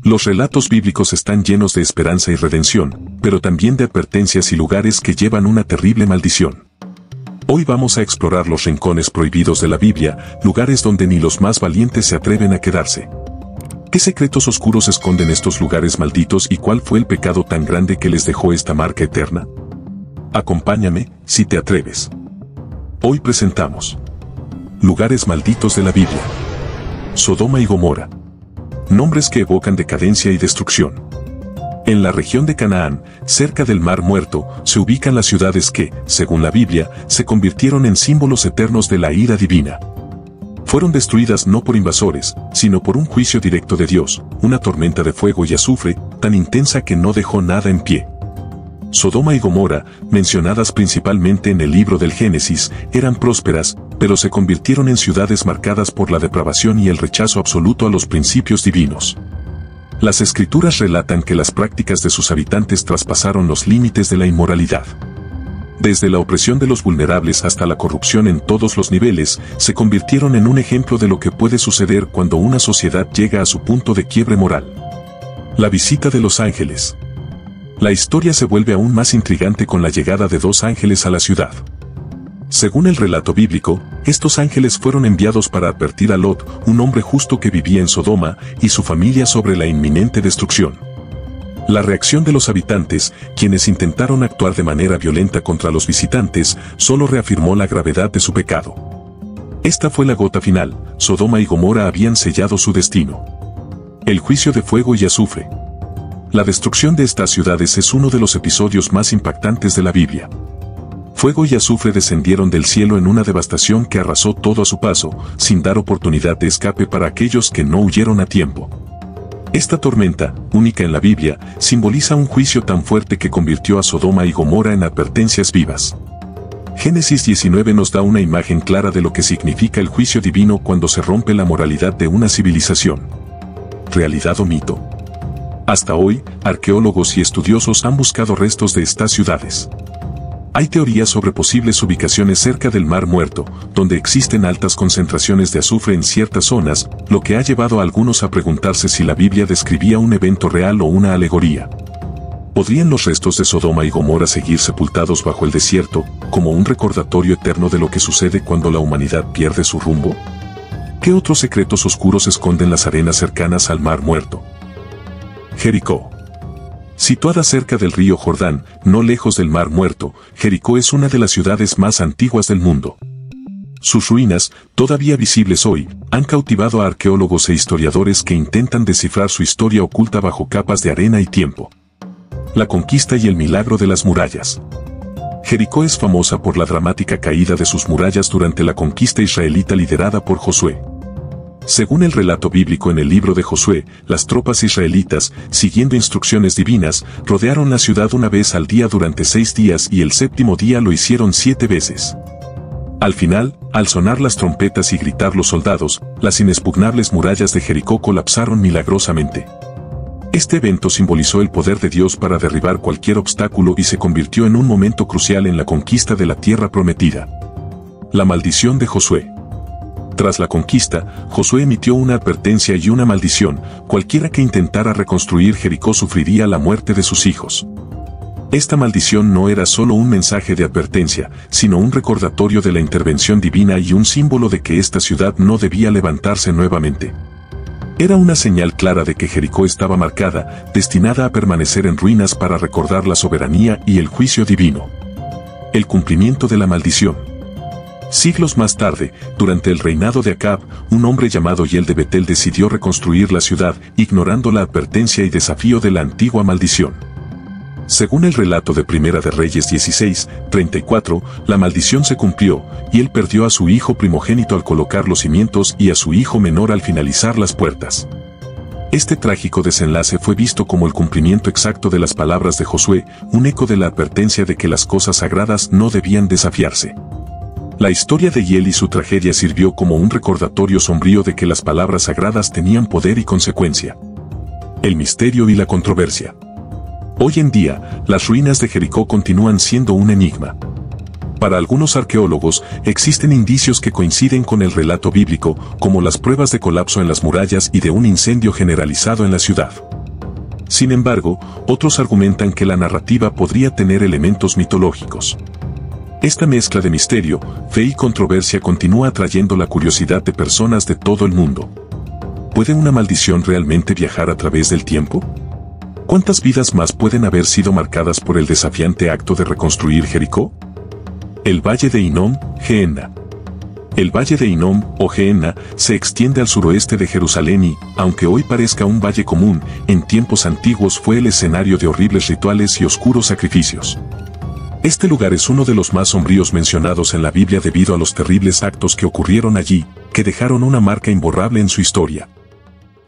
Los relatos bíblicos están llenos de esperanza y redención, pero también de advertencias y lugares que llevan una terrible maldición. Hoy vamos a explorar los rincones prohibidos de la Biblia, lugares donde ni los más valientes se atreven a quedarse. ¿Qué secretos oscuros esconden estos lugares malditos y cuál fue el pecado tan grande que les dejó esta marca eterna? Acompáñame, si te atreves. Hoy presentamos lugares malditos de la Biblia. Sodoma y Gomorra. Nombres que evocan decadencia y destrucción. En la región de Canaán, cerca del Mar Muerto, se ubican las ciudades que, según la Biblia, se convirtieron en símbolos eternos de la ira divina. Fueron destruidas no por invasores, sino por un juicio directo de Dios, una tormenta de fuego y azufre, tan intensa que no dejó nada en pie. Sodoma y Gomorra, mencionadas principalmente en el libro del Génesis, eran prósperas, pero se convirtieron en ciudades marcadas por la depravación y el rechazo absoluto a los principios divinos. Las Escrituras relatan que las prácticas de sus habitantes traspasaron los límites de la inmoralidad. Desde la opresión de los vulnerables hasta la corrupción en todos los niveles, se convirtieron en un ejemplo de lo que puede suceder cuando una sociedad llega a su punto de quiebre moral. La visita de los ángeles. La historia se vuelve aún más intrigante con la llegada de dos ángeles a la ciudad. Según el relato bíblico, estos ángeles fueron enviados para advertir a Lot, un hombre justo que vivía en Sodoma, y su familia sobre la inminente destrucción. La reacción de los habitantes, quienes intentaron actuar de manera violenta contra los visitantes, solo reafirmó la gravedad de su pecado. Esta fue la gota final. Sodoma y Gomorra habían sellado su destino. El juicio de fuego y azufre. La destrucción de estas ciudades es uno de los episodios más impactantes de la Biblia. Fuego y azufre descendieron del cielo en una devastación que arrasó todo a su paso, sin dar oportunidad de escape para aquellos que no huyeron a tiempo. Esta tormenta, única en la Biblia, simboliza un juicio tan fuerte que convirtió a Sodoma y Gomorra en advertencias vivas. Génesis 19 nos da una imagen clara de lo que significa el juicio divino cuando se rompe la moralidad de una civilización. ¿Realidad o mito? Hasta hoy, arqueólogos y estudiosos han buscado restos de estas ciudades. Hay teorías sobre posibles ubicaciones cerca del Mar Muerto, donde existen altas concentraciones de azufre en ciertas zonas, lo que ha llevado a algunos a preguntarse si la Biblia describía un evento real o una alegoría. ¿Podrían los restos de Sodoma y Gomorra seguir sepultados bajo el desierto, como un recordatorio eterno de lo que sucede cuando la humanidad pierde su rumbo? ¿Qué otros secretos oscuros esconden las arenas cercanas al Mar Muerto? Jericó. Situada cerca del río Jordán, no lejos del Mar Muerto, Jericó es una de las ciudades más antiguas del mundo. Sus ruinas, todavía visibles hoy, han cautivado a arqueólogos e historiadores que intentan descifrar su historia oculta bajo capas de arena y tiempo. La conquista y el milagro de las murallas. Jericó es famosa por la dramática caída de sus murallas durante la conquista israelita liderada por Josué. Según el relato bíblico en el libro de Josué, las tropas israelitas, siguiendo instrucciones divinas, rodearon la ciudad una vez al día durante 6 días y el séptimo día lo hicieron 7 veces. Al final, al sonar las trompetas y gritar los soldados, las inexpugnables murallas de Jericó colapsaron milagrosamente. Este evento simbolizó el poder de Dios para derribar cualquier obstáculo y se convirtió en un momento crucial en la conquista de la tierra prometida. La maldición de Josué. Tras la conquista, Josué emitió una advertencia y una maldición: cualquiera que intentara reconstruir Jericó sufriría la muerte de sus hijos. Esta maldición no era solo un mensaje de advertencia, sino un recordatorio de la intervención divina y un símbolo de que esta ciudad no debía levantarse nuevamente. Era una señal clara de que Jericó estaba marcada, destinada a permanecer en ruinas para recordar la soberanía y el juicio divino. El cumplimiento de la maldición. Siglos más tarde, durante el reinado de Acab, un hombre llamado Hiel de Betel decidió reconstruir la ciudad, ignorando la advertencia y desafío de la antigua maldición. Según el relato de Primera de Reyes 16:34, la maldición se cumplió, y él perdió a su hijo primogénito al colocar los cimientos y a su hijo menor al finalizar las puertas. Este trágico desenlace fue visto como el cumplimiento exacto de las palabras de Josué, un eco de la advertencia de que las cosas sagradas no debían desafiarse. La historia de Hiel y su tragedia sirvió como un recordatorio sombrío de que las palabras sagradas tenían poder y consecuencia. El misterio y la controversia. Hoy en día, las ruinas de Jericó continúan siendo un enigma. Para algunos arqueólogos, existen indicios que coinciden con el relato bíblico, como las pruebas de colapso en las murallas y de un incendio generalizado en la ciudad. Sin embargo, otros argumentan que la narrativa podría tener elementos mitológicos. Esta mezcla de misterio, fe y controversia continúa atrayendo la curiosidad de personas de todo el mundo. ¿Puede una maldición realmente viajar a través del tiempo? ¿Cuántas vidas más pueden haber sido marcadas por el desafiante acto de reconstruir Jericó? El Valle de Hinnom, Gehenna. El Valle de Hinnom, o Gehenna, se extiende al suroeste de Jerusalén y, aunque hoy parezca un valle común, en tiempos antiguos fue el escenario de horribles rituales y oscuros sacrificios. Este lugar es uno de los más sombríos mencionados en la Biblia debido a los terribles actos que ocurrieron allí, que dejaron una marca imborrable en su historia.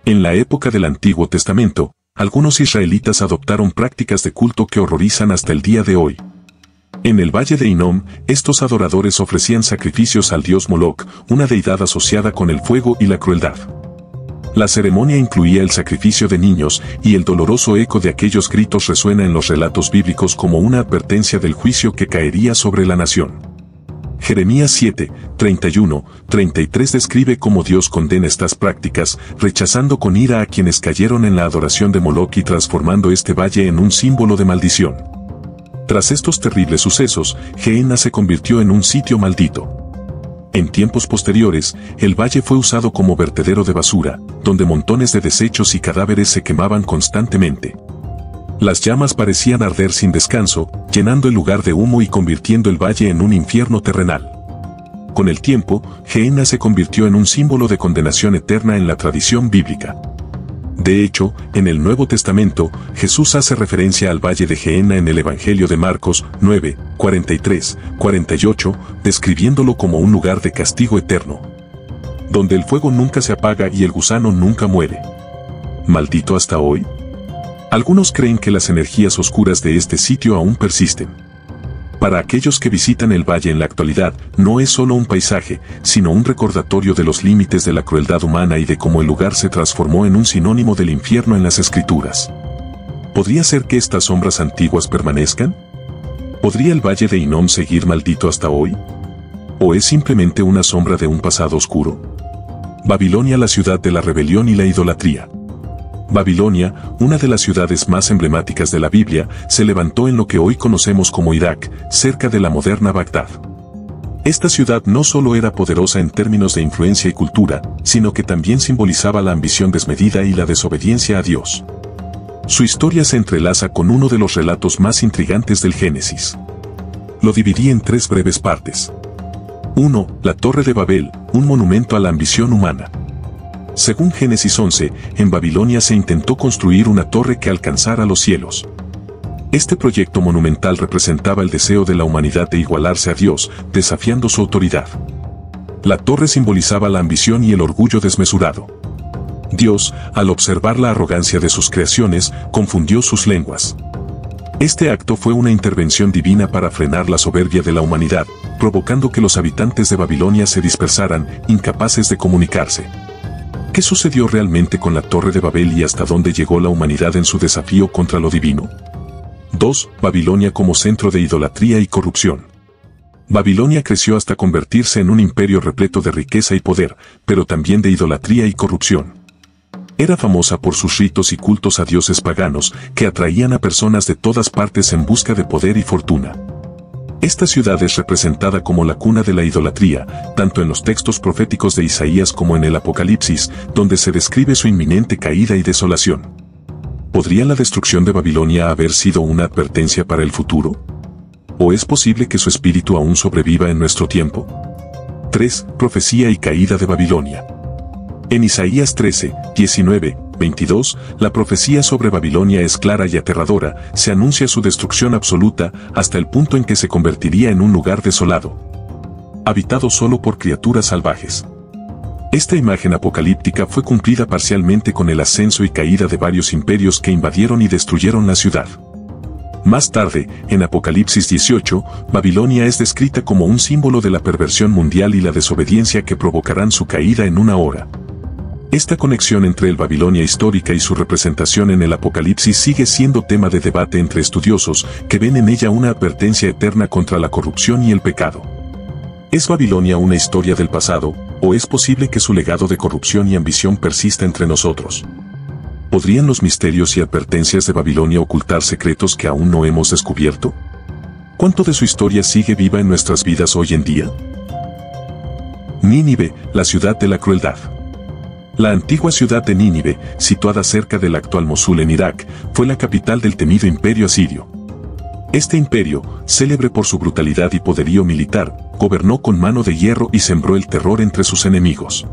En la época del Antiguo Testamento, algunos israelitas adoptaron prácticas de culto que horrorizan hasta el día de hoy. En el Valle de Hinnom, estos adoradores ofrecían sacrificios al dios Moloch, una deidad asociada con el fuego y la crueldad. La ceremonia incluía el sacrificio de niños, y el doloroso eco de aquellos gritos resuena en los relatos bíblicos como una advertencia del juicio que caería sobre la nación. Jeremías 7, 31, 33 describe cómo Dios condena estas prácticas, rechazando con ira a quienes cayeron en la adoración de Moloch y transformando este valle en un símbolo de maldición. Tras estos terribles sucesos, Gehenna se convirtió en un sitio maldito. En tiempos posteriores, el valle fue usado como vertedero de basura, donde montones de desechos y cadáveres se quemaban constantemente. Las llamas parecían arder sin descanso, llenando el lugar de humo y convirtiendo el valle en un infierno terrenal. Con el tiempo, Gehenna se convirtió en un símbolo de condenación eterna en la tradición bíblica. De hecho, en el Nuevo Testamento, Jesús hace referencia al Valle de Gehenna en el Evangelio de Marcos 9, 43, 48, describiéndolo como un lugar de castigo eterno, donde el fuego nunca se apaga y el gusano nunca muere. ¿Maldito hasta hoy? Algunos creen que las energías oscuras de este sitio aún persisten. Para aquellos que visitan el valle en la actualidad, no es solo un paisaje, sino un recordatorio de los límites de la crueldad humana y de cómo el lugar se transformó en un sinónimo del infierno en las Escrituras. ¿Podría ser que estas sombras antiguas permanezcan? ¿Podría el Valle de Hinnom seguir maldito hasta hoy? ¿O es simplemente una sombra de un pasado oscuro? Babilonia, la ciudad de la rebelión y la idolatría. Babilonia, una de las ciudades más emblemáticas de la Biblia, se levantó en lo que hoy conocemos como Irak, cerca de la moderna Bagdad. Esta ciudad no solo era poderosa en términos de influencia y cultura, sino que también simbolizaba la ambición desmedida y la desobediencia a Dios. Su historia se entrelaza con uno de los relatos más intrigantes del Génesis. Lo dividí en 3 breves partes. 1. La Torre de Babel, un monumento a la ambición humana. Según Génesis 11, en Babilonia se intentó construir una torre que alcanzara los cielos. Este proyecto monumental representaba el deseo de la humanidad de igualarse a Dios, desafiando su autoridad. La torre simbolizaba la ambición y el orgullo desmesurado. Dios, al observar la arrogancia de sus creaciones, confundió sus lenguas. Este acto fue una intervención divina para frenar la soberbia de la humanidad, provocando que los habitantes de Babilonia se dispersaran, incapaces de comunicarse. ¿Qué sucedió realmente con la Torre de Babel y hasta dónde llegó la humanidad en su desafío contra lo divino? 2. Babilonia como centro de idolatría y corrupción. Babilonia creció hasta convertirse en un imperio repleto de riqueza y poder, pero también de idolatría y corrupción. Era famosa por sus ritos y cultos a dioses paganos que atraían a personas de todas partes en busca de poder y fortuna. Esta ciudad es representada como la cuna de la idolatría, tanto en los textos proféticos de Isaías como en el Apocalipsis, donde se describe su inminente caída y desolación. ¿Podría la destrucción de Babilonia haber sido una advertencia para el futuro? ¿O es posible que su espíritu aún sobreviva en nuestro tiempo? 3. Profecía y caída de Babilonia. En Isaías 13, 19, 22, la profecía sobre Babilonia es clara y aterradora, se anuncia su destrucción absoluta hasta el punto en que se convertiría en un lugar desolado, habitado solo por criaturas salvajes. Esta imagen apocalíptica fue cumplida parcialmente con el ascenso y caída de varios imperios que invadieron y destruyeron la ciudad. Más tarde, en Apocalipsis 18, Babilonia es descrita como un símbolo de la perversión mundial y la desobediencia que provocarán su caída en una hora. Esta conexión entre el Babilonia histórica y su representación en el Apocalipsis sigue siendo tema de debate entre estudiosos que ven en ella una advertencia eterna contra la corrupción y el pecado. ¿Es Babilonia una historia del pasado, o es posible que su legado de corrupción y ambición persista entre nosotros? ¿Podrían los misterios y advertencias de Babilonia ocultar secretos que aún no hemos descubierto? ¿Cuánto de su historia sigue viva en nuestras vidas hoy en día? Nínive, la ciudad de la crueldad. La antigua ciudad de Nínive, situada cerca del actual Mosul en Irak, fue la capital del temido imperio asirio. Este imperio, célebre por su brutalidad y poderío militar, gobernó con mano de hierro y sembró el terror entre sus enemigos.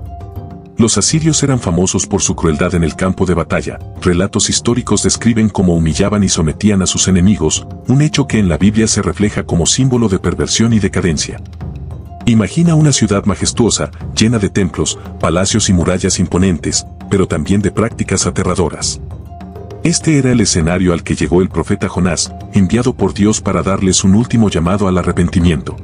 Los asirios eran famosos por su crueldad en el campo de batalla. Relatos históricos describen cómo humillaban y sometían a sus enemigos, un hecho que en la Biblia se refleja como símbolo de perversión y decadencia. Imagina una ciudad majestuosa, llena de templos, palacios y murallas imponentes, pero también de prácticas aterradoras. Este era el escenario al que llegó el profeta Jonás, enviado por Dios para darles un último llamado al arrepentimiento.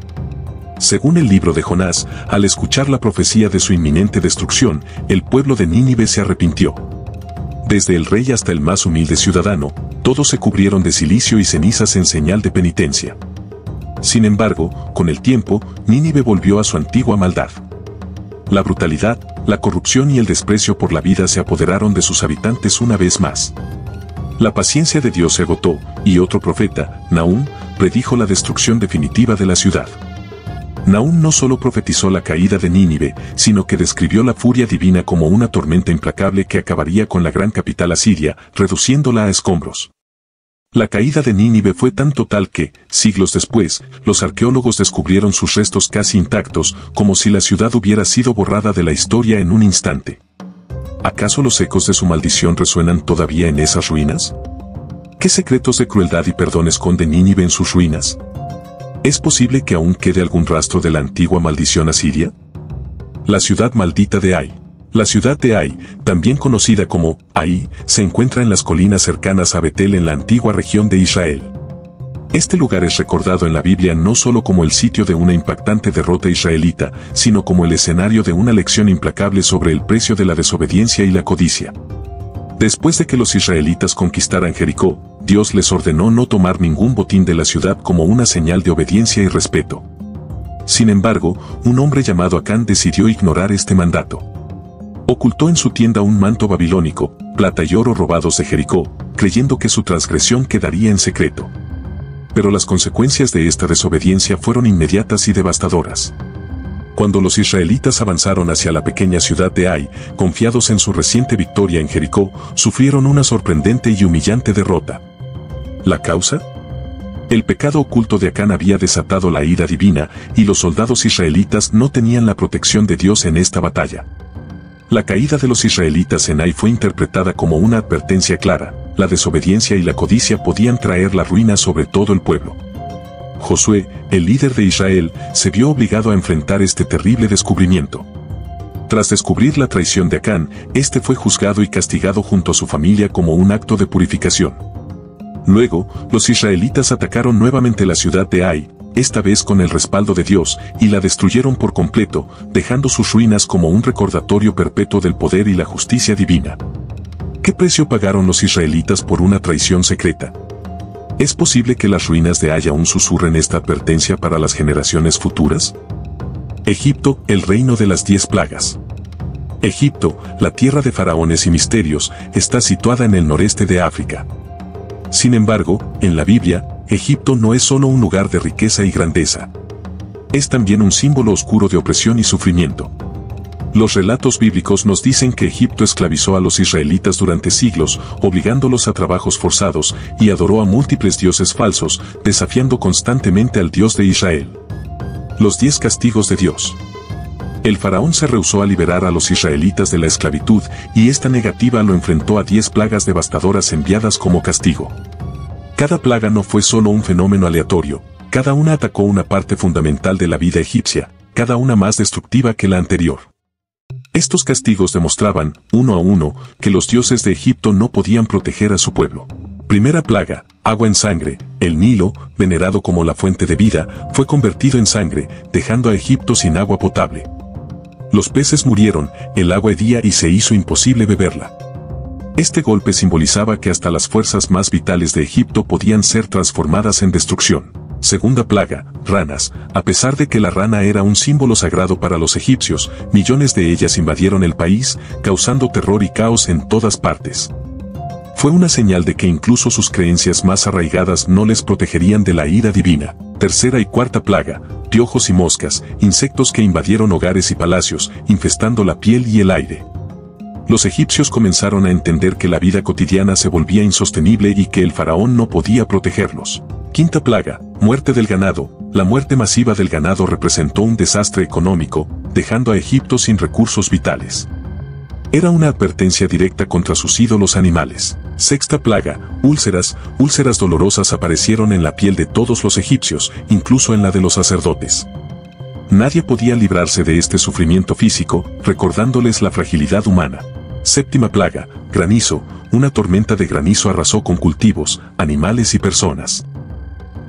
Según el libro de Jonás, al escuchar la profecía de su inminente destrucción, el pueblo de Nínive se arrepintió. Desde el rey hasta el más humilde ciudadano, todos se cubrieron de cilicio y cenizas en señal de penitencia. Sin embargo, con el tiempo, Nínive volvió a su antigua maldad. La brutalidad, la corrupción y el desprecio por la vida se apoderaron de sus habitantes una vez más. La paciencia de Dios se agotó, y otro profeta, Nahum, predijo la destrucción definitiva de la ciudad. Nahum no solo profetizó la caída de Nínive, sino que describió la furia divina como una tormenta implacable que acabaría con la gran capital asiria, reduciéndola a escombros. La caída de Nínive fue tan total que, siglos después, los arqueólogos descubrieron sus restos casi intactos, como si la ciudad hubiera sido borrada de la historia en un instante. ¿Acaso los ecos de su maldición resuenan todavía en esas ruinas? ¿Qué secretos de crueldad y perdón esconde Nínive en sus ruinas? ¿Es posible que aún quede algún rastro de la antigua maldición asiria? La ciudad maldita de Ai. La ciudad de Ai, también conocida como Ai, se encuentra en las colinas cercanas a Betel en la antigua región de Israel. Este lugar es recordado en la Biblia no solo como el sitio de una impactante derrota israelita, sino como el escenario de una lección implacable sobre el precio de la desobediencia y la codicia. Después de que los israelitas conquistaran Jericó, Dios les ordenó no tomar ningún botín de la ciudad como una señal de obediencia y respeto. Sin embargo, un hombre llamado Acán decidió ignorar este mandato. Ocultó en su tienda un manto babilónico, plata y oro robados de Jericó, creyendo que su transgresión quedaría en secreto. Pero las consecuencias de esta desobediencia fueron inmediatas y devastadoras. Cuando los israelitas avanzaron hacia la pequeña ciudad de Ai, confiados en su reciente victoria en Jericó, sufrieron una sorprendente y humillante derrota. ¿La causa? El pecado oculto de Acán había desatado la ira divina, y los soldados israelitas no tenían la protección de Dios en esta batalla. La caída de los israelitas en Ai fue interpretada como una advertencia clara: la desobediencia y la codicia podían traer la ruina sobre todo el pueblo. Josué, el líder de Israel, se vio obligado a enfrentar este terrible descubrimiento. Tras descubrir la traición de Acán, este fue juzgado y castigado junto a su familia como un acto de purificación. Luego, los israelitas atacaron nuevamente la ciudad de Ai, esta vez con el respaldo de Dios, y la destruyeron por completo, dejando sus ruinas como un recordatorio perpetuo del poder y la justicia divina. ¿Qué precio pagaron los israelitas por una traición secreta? ¿Es posible que las ruinas de Ai aún susurren esta advertencia para las generaciones futuras? Egipto, el reino de las 10 plagas. Egipto, la tierra de faraones y misterios, está situada en el noreste de África. Sin embargo, en la Biblia, Egipto no es solo un lugar de riqueza y grandeza. Es también un símbolo oscuro de opresión y sufrimiento. Los relatos bíblicos nos dicen que Egipto esclavizó a los israelitas durante siglos, obligándolos a trabajos forzados, y adoró a múltiples dioses falsos, desafiando constantemente al Dios de Israel. Los 10 castigos de Dios. El faraón se rehusó a liberar a los israelitas de la esclavitud, y esta negativa lo enfrentó a 10 plagas devastadoras enviadas como castigo. Cada plaga no fue solo un fenómeno aleatorio, cada una atacó una parte fundamental de la vida egipcia, cada una más destructiva que la anterior. Estos castigos demostraban, uno a uno, que los dioses de Egipto no podían proteger a su pueblo. Primera plaga: agua en sangre. El Nilo, venerado como la fuente de vida, fue convertido en sangre, dejando a Egipto sin agua potable. Los peces murieron, el agua hedía y se hizo imposible beberla. Este golpe simbolizaba que hasta las fuerzas más vitales de Egipto podían ser transformadas en destrucción. Segunda plaga: ranas. A pesar de que la rana era un símbolo sagrado para los egipcios, millones de ellas invadieron el país, causando terror y caos en todas partes. Fue una señal de que incluso sus creencias más arraigadas no les protegerían de la ira divina. Tercera y cuarta plaga, piojos y moscas, insectos que invadieron hogares y palacios, infestando la piel y el aire. Los egipcios comenzaron a entender que la vida cotidiana se volvía insostenible y que el faraón no podía protegerlos. Quinta plaga, muerte del ganado. La muerte masiva del ganado representó un desastre económico, dejando a Egipto sin recursos vitales. Era una advertencia directa contra sus ídolos animales. Sexta plaga, úlceras. Úlceras dolorosas aparecieron en la piel de todos los egipcios, incluso en la de los sacerdotes. Nadie podía librarse de este sufrimiento físico, recordándoles la fragilidad humana. Séptima plaga, granizo. Una tormenta de granizo arrasó con cultivos, animales y personas.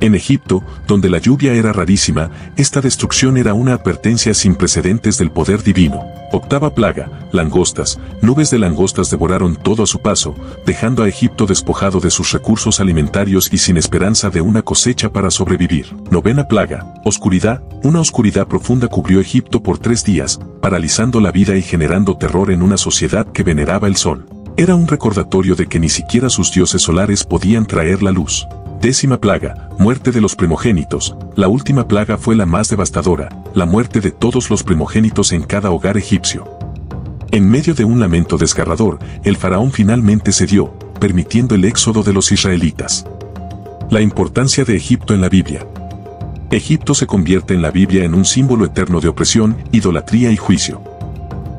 En Egipto, donde la lluvia era rarísima, esta destrucción era una advertencia sin precedentes del poder divino. Octava plaga, langostas. Nubes de langostas devoraron todo a su paso, dejando a Egipto despojado de sus recursos alimentarios y sin esperanza de una cosecha para sobrevivir. Novena plaga, oscuridad. Una oscuridad profunda cubrió Egipto por 3 días, paralizando la vida y generando terror en una sociedad que veneraba el sol. Era un recordatorio de que ni siquiera sus dioses solares podían traer la luz. Décima plaga, muerte de los primogénitos. La última plaga fue la más devastadora, la muerte de todos los primogénitos en cada hogar egipcio. En medio de un lamento desgarrador, el faraón finalmente cedió, permitiendo el éxodo de los israelitas. La importancia de Egipto en la Biblia. Egipto se convierte en la Biblia en un símbolo eterno de opresión, idolatría y juicio.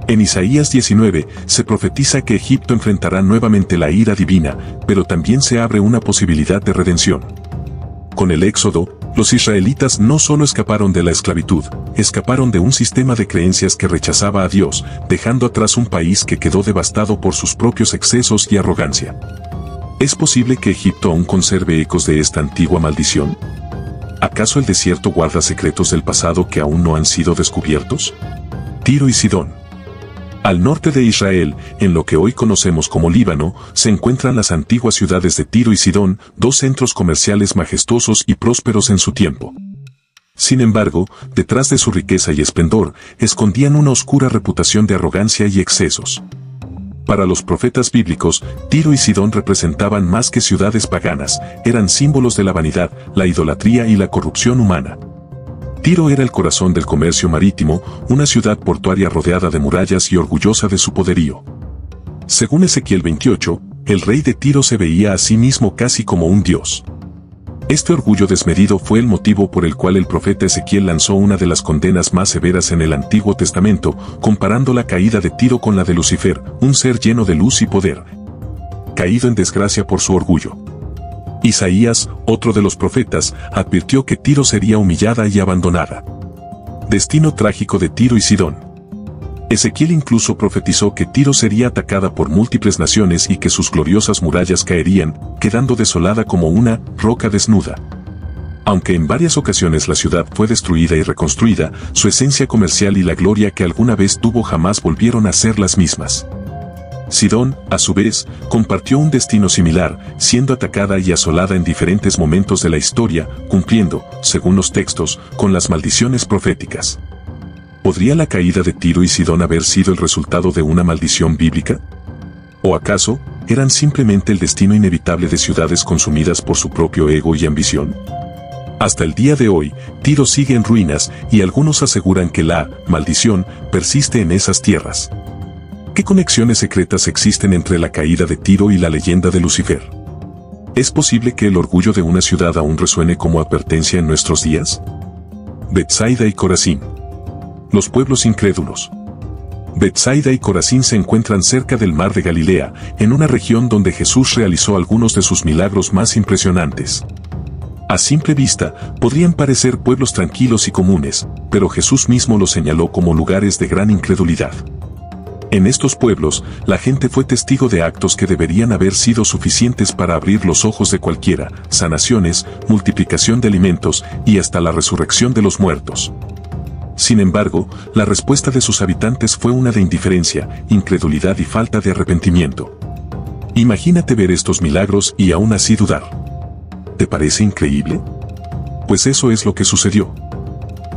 En Isaías 19, se profetiza que Egipto enfrentará nuevamente la ira divina, pero también se abre una posibilidad de redención. Con el éxodo, los israelitas no solo escaparon de la esclavitud, escaparon de un sistema de creencias que rechazaba a Dios, dejando atrás un país que quedó devastado por sus propios excesos y arrogancia. ¿Es posible que Egipto aún conserve ecos de esta antigua maldición? ¿Acaso el desierto guarda secretos del pasado que aún no han sido descubiertos? Tiro y Sidón. Al norte de Israel, en lo que hoy conocemos como Líbano, se encuentran las antiguas ciudades de Tiro y Sidón, 2 centros comerciales majestuosos y prósperos en su tiempo. Sin embargo, detrás de su riqueza y esplendor, escondían una oscura reputación de arrogancia y excesos. Para los profetas bíblicos, Tiro y Sidón representaban más que ciudades paganas, eran símbolos de la vanidad, la idolatría y la corrupción humana. Tiro era el corazón del comercio marítimo, una ciudad portuaria rodeada de murallas y orgullosa de su poderío. Según Ezequiel 28, el rey de Tiro se veía a sí mismo casi como un dios. Este orgullo desmedido fue el motivo por el cual el profeta Ezequiel lanzó una de las condenas más severas en el Antiguo Testamento, comparando la caída de Tiro con la de Lucifer, un ser lleno de luz y poder, caído en desgracia por su orgullo. Isaías, otro de los profetas, advirtió que Tiro sería humillada y abandonada. Destino trágico de Tiro y Sidón. Ezequiel incluso profetizó que Tiro sería atacada por múltiples naciones y que sus gloriosas murallas caerían, quedando desolada como una roca desnuda. Aunque en varias ocasiones la ciudad fue destruida y reconstruida, su esencia comercial y la gloria que alguna vez tuvo jamás volvieron a ser las mismas. Sidón, a su vez, compartió un destino similar, siendo atacada y asolada en diferentes momentos de la historia, cumpliendo, según los textos, con las maldiciones proféticas. ¿Podría la caída de Tiro y Sidón haber sido el resultado de una maldición bíblica? ¿O acaso, eran simplemente el destino inevitable de ciudades consumidas por su propio ego y ambición? Hasta el día de hoy, Tiro sigue en ruinas y algunos aseguran que la maldición persiste en esas tierras. ¿Qué conexiones secretas existen entre la caída de Tiro y la leyenda de Lucifer? ¿Es posible que el orgullo de una ciudad aún resuene como advertencia en nuestros días? Betsaida y Corazín. Los pueblos incrédulos. Betsaida y Corazín se encuentran cerca del mar de Galilea, en una región donde Jesús realizó algunos de sus milagros más impresionantes. A simple vista, podrían parecer pueblos tranquilos y comunes, pero Jesús mismo los señaló como lugares de gran incredulidad. En estos pueblos, la gente fue testigo de actos que deberían haber sido suficientes para abrir los ojos de cualquiera, sanaciones, multiplicación de alimentos y hasta la resurrección de los muertos. Sin embargo, la respuesta de sus habitantes fue una de indiferencia, incredulidad y falta de arrepentimiento. Imagínate ver estos milagros y aún así dudar. ¿Te parece increíble? Pues eso es lo que sucedió.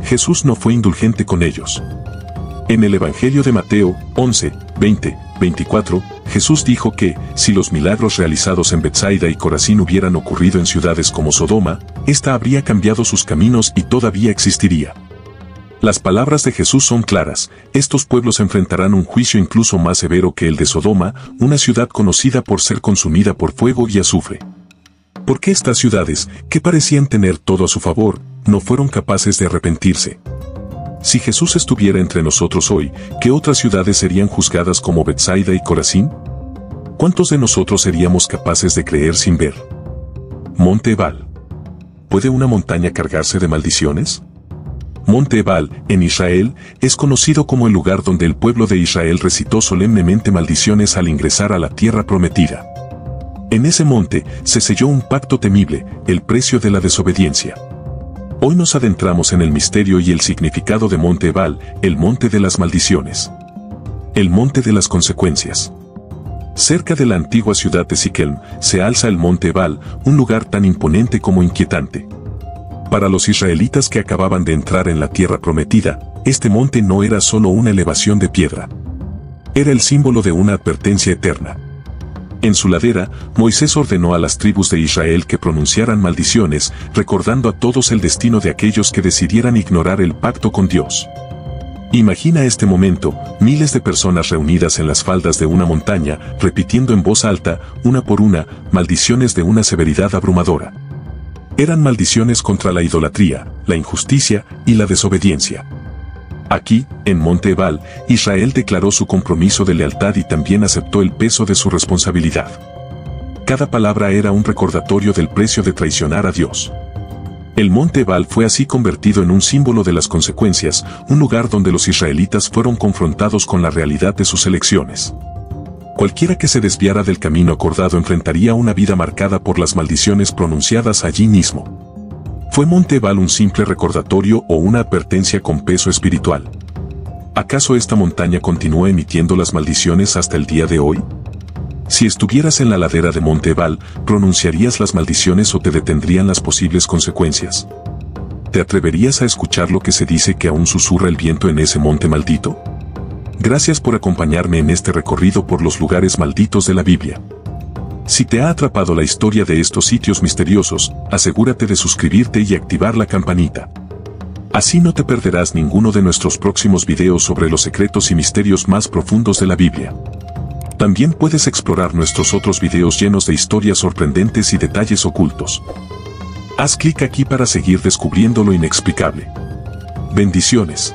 Jesús no fue indulgente con ellos. En el Evangelio de Mateo 11, 20, 24, Jesús dijo que, si los milagros realizados en Betsaida y Corazín hubieran ocurrido en ciudades como Sodoma, ésta habría cambiado sus caminos y todavía existiría. Las palabras de Jesús son claras: estos pueblos enfrentarán un juicio incluso más severo que el de Sodoma, una ciudad conocida por ser consumida por fuego y azufre. ¿Por qué estas ciudades, que parecían tener todo a su favor, no fueron capaces de arrepentirse? Si Jesús estuviera entre nosotros hoy, ¿qué otras ciudades serían juzgadas como Betsaida y Corazín? ¿Cuántos de nosotros seríamos capaces de creer sin ver? Monte Ebal. ¿Puede una montaña cargarse de maldiciones? Monte Ebal, en Israel, es conocido como el lugar donde el pueblo de Israel recitó solemnemente maldiciones al ingresar a la tierra prometida. En ese monte se selló un pacto temible, el precio de la desobediencia. Hoy nos adentramos en el misterio y el significado de Monte Ebal, el monte de las maldiciones. El monte de las consecuencias. Cerca de la antigua ciudad de Siquem, se alza el Monte Ebal, un lugar tan imponente como inquietante. Para los israelitas que acababan de entrar en la tierra prometida, este monte no era solo una elevación de piedra. Era el símbolo de una advertencia eterna. En su ladera, Moisés ordenó a las tribus de Israel que pronunciaran maldiciones, recordando a todos el destino de aquellos que decidieran ignorar el pacto con Dios. Imagina este momento: miles de personas reunidas en las faldas de una montaña, repitiendo en voz alta, una por una, maldiciones de una severidad abrumadora. Eran maldiciones contra la idolatría, la injusticia y la desobediencia. Aquí, en Monte Ebal, Israel declaró su compromiso de lealtad y también aceptó el peso de su responsabilidad. Cada palabra era un recordatorio del precio de traicionar a Dios. El Monte Ebal fue así convertido en un símbolo de las consecuencias, un lugar donde los israelitas fueron confrontados con la realidad de sus elecciones. Cualquiera que se desviara del camino acordado enfrentaría una vida marcada por las maldiciones pronunciadas allí mismo. ¿Fue Monte Ebal un simple recordatorio o una advertencia con peso espiritual? ¿Acaso esta montaña continúa emitiendo las maldiciones hasta el día de hoy? Si estuvieras en la ladera de Monte Ebal, ¿pronunciarías las maldiciones o te detendrían las posibles consecuencias? ¿Te atreverías a escuchar lo que se dice que aún susurra el viento en ese monte maldito? Gracias por acompañarme en este recorrido por los lugares malditos de la Biblia. Si te ha atrapado la historia de estos sitios misteriosos, asegúrate de suscribirte y activar la campanita. Así no te perderás ninguno de nuestros próximos videos sobre los secretos y misterios más profundos de la Biblia. También puedes explorar nuestros otros videos llenos de historias sorprendentes y detalles ocultos. Haz clic aquí para seguir descubriendo lo inexplicable. Bendiciones.